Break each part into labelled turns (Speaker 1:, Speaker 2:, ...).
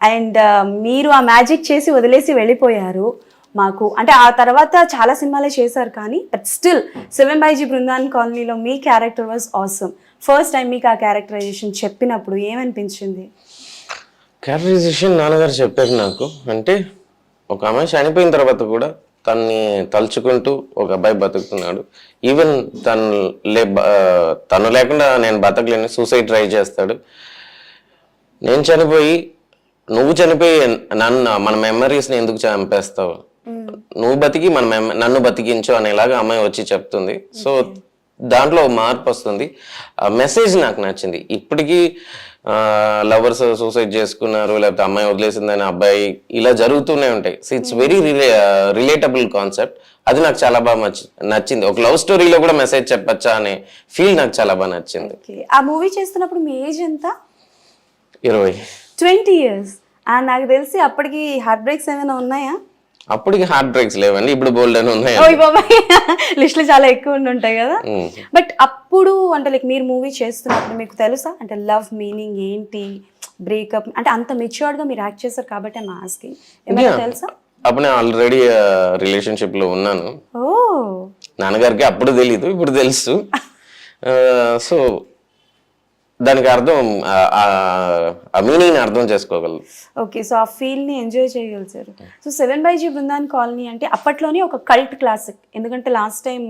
Speaker 1: And మీరు ఆ magic చేసి వదిలేసి వెళ్ళిపోయారు మాకు. అంటే ఆ తర్వాత చాలా సినిమాలే చేశారు కానీ బట్ స్టిల్ 7 బైజీ బృందావన్ కాలనీలో మీ character was awesome. First time మీకు ఆ క్యారెక్టరైజేషన్ చెప్పినప్పుడు ఏమనిపించింది?
Speaker 2: క్యారెక్టరైజేషన్ నాన్నగారు చెప్పారు నాకు. అంటే ఒక అమ్మాయి చనిపోయిన తర్వాత కూడా తన్ని తలుచుకుంటూ ఒక అబ్బాయి బతుకుతున్నాడు. ఈవెన్ తను లేకుండా నేను బతకలేని సూసైడ్ ట్రై చేస్తాడు. నేను చనిపోయి నువ్వు చనిపోయి మన మెమరీస్ని ఎందుకు చంపేస్తావు, నువ్వు బతికి నన్ను బతికించు అనేలాగా అమ్మాయి వచ్చి చెప్తుంది. సో దాంట్లో మార్పు వస్తుంది. ఆ మెసేజ్ నాకు నచ్చింది. ఇప్పటికీ లవర్స్ సూసైడ్ చేసుకున్నారు, లేకపోతే అమ్మాయి వదిలేసిందని అబ్బాయి ఇలా జరుగుతూనే ఉంటాయి. So it's very relatable concept. అది నాకు చాలా బాగా నచ్చింది. ఒక లవ్ స్టోరీలో కూడా మెసేజ్ చెప్పచ్చా అనే ఫీల్ నాకు చాలా బాగా నచ్చింది.
Speaker 1: ఆ మూవీ చేస్తున్నప్పుడు మీ ఏజ్ ఎంత?
Speaker 2: 20
Speaker 1: years. నాకు తెలిసి అప్పటికి హార్ట్ బ్రేక్స్ ఏమైనా ఉన్నాయా?
Speaker 2: అప్పటికి హార్ట్ బ్రేక్స్ లేవండి, ఇప్పుడు బోల్డ్ అని ఉన్నాయి.
Speaker 1: లిస్టులు చాలా ఎక్కువ ఉంటాయి కదా. బట్ అప్పుడు అంటే లైక్ మీరు మూవీ చేస్తున్నప్పుడు మీకు తెలుసా అంటే లవ్ మీనింగ్ ఏంటి, బ్రేకప్ అంటే అంత మెచ్యూర్డ్ గా మీరు యాక్ట్ చేశారు కాబట్టి ఐఎమ్ ఆస్కింగ్, ఏమైనా తెలుసా?
Speaker 2: అప్పుడు నేను ఆల్రెడీ రిలేషన్షిప్ లో ఉన్నాను.
Speaker 1: ఓ,
Speaker 2: నాన్నగారికి అప్పుడు తెలీదు, ఇప్పుడు తెలుసు. సో దానికి అర్థం ఆ మీనింగ్ అర్థం చేసుకోగలరు.
Speaker 1: ఓకే, సో ఆ ఫీల్ని ఎంజాయ్ చేయగలిగారు. సో 7 బైజీ బృందావన్ కాలనీ అంటే అప్పట్లోనే ఒక కల్ట్ క్లాసిక్. ఎందుకంటే లాస్ట్ టైం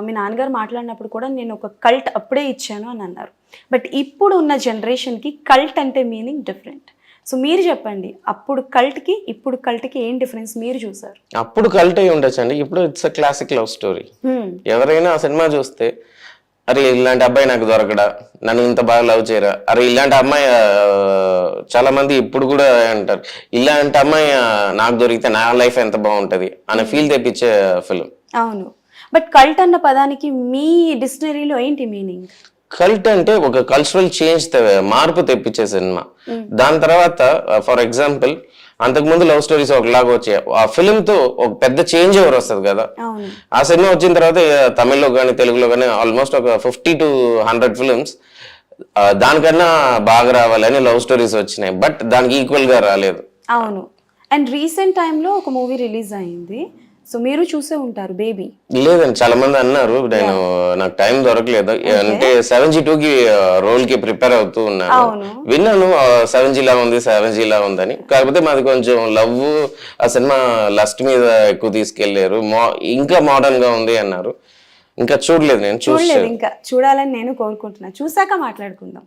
Speaker 1: మీ నాన్నగారు మాట్లాడినప్పుడు కూడా నేను ఒక కల్ట్ అప్పుడే ఇచ్చాను అని అన్నారు. బట్ ఇప్పుడు ఉన్న జనరేషన్కి కల్ట్ అంటే మీనింగ్ డిఫరెంట్. సో మీరు చెప్పండి, అప్పుడు కల్ట్కి ఇప్పుడు కల్ట్కి ఏం డిఫరెన్స్ మీరు చూసారు?
Speaker 2: అప్పుడు కల్ట్ అయి ఉండొచ్చు అండి, ఇప్పుడు it's a classic love story. ఎవరైనా ఆ సినిమా చూస్తే అరే ఇలాంటి అబ్బాయి నాకు దొరకడా, నన్ను ఇంత బాగా లవ్ చేయరా, అరే ఇలాంటి అమ్మాయి చాలా మంది ఇప్పుడు కూడా అంటారు, ఇలాంటి అమ్మాయి నాకు దొరికితే నా లైఫ్ ఎంత బాగుంటది అనే ఫీల్ తెప్పించే ఫిల్మ్.
Speaker 1: అవును, బట్ కల్ట్ అన్న పదానికి మీ డిక్షనరీలో ఏంటి మీనింగ్?
Speaker 2: కల్ట్ అంటే ఒక కల్చరల్ చేంజ్, మార్పు తెప్పించే సినిమా. దాని తర్వాత ఫర్ ఎగ్జాంపుల్ అంతకుముందు లవ్ స్టోరీస్ ఒకలాగా వచ్చాయి, ఆ ఫిల్మ్ తో ఒక పెద్ద చేంజ్ ఓవర్ వస్తుంది కదా. ఆ సినిమా వచ్చిన తర్వాత తమిళ్లో కానీ తెలుగులో కానీ ఆల్మోస్ట్ ఒక 50 to 100 ఫిల్మ్స్ దానికన్నా బాగా రావాలని లవ్ స్టోరీస్ వచ్చినాయి, బట్ దానికి ఈక్వల్ గా రాలేదు.
Speaker 1: అవును, అండ్ రీసెంట్ టైంలో ఒక మూవీ రిలీజ్ అయింది, సో మీరు చూసే ఉంటారు, బేబీ.
Speaker 2: లేదండి, చాలా మంది అన్నారు, నాకు టైం దొరకలేదు. అంటే 7G2 కి రోల్ కి ప్రిపేర్ అవుతూ ఉన్నాను. విన్నాను 7G లా ఉంది 7G లా ఉందని. కాకపోతే మాది కొంచెం లవ్, ఆ సినిమా లస్ట్ మీద ఎక్కువ తీసుకెళ్లారు, ఇంకా మోడర్న్ గా ఉంది అన్నారు. ఇంకా చూడలేదు, నేను చూడలేదు,
Speaker 1: ఇంకా చూడాలని నేను కోరుకుంటున్నా. చూసాక మాట్లాడుకుందాం.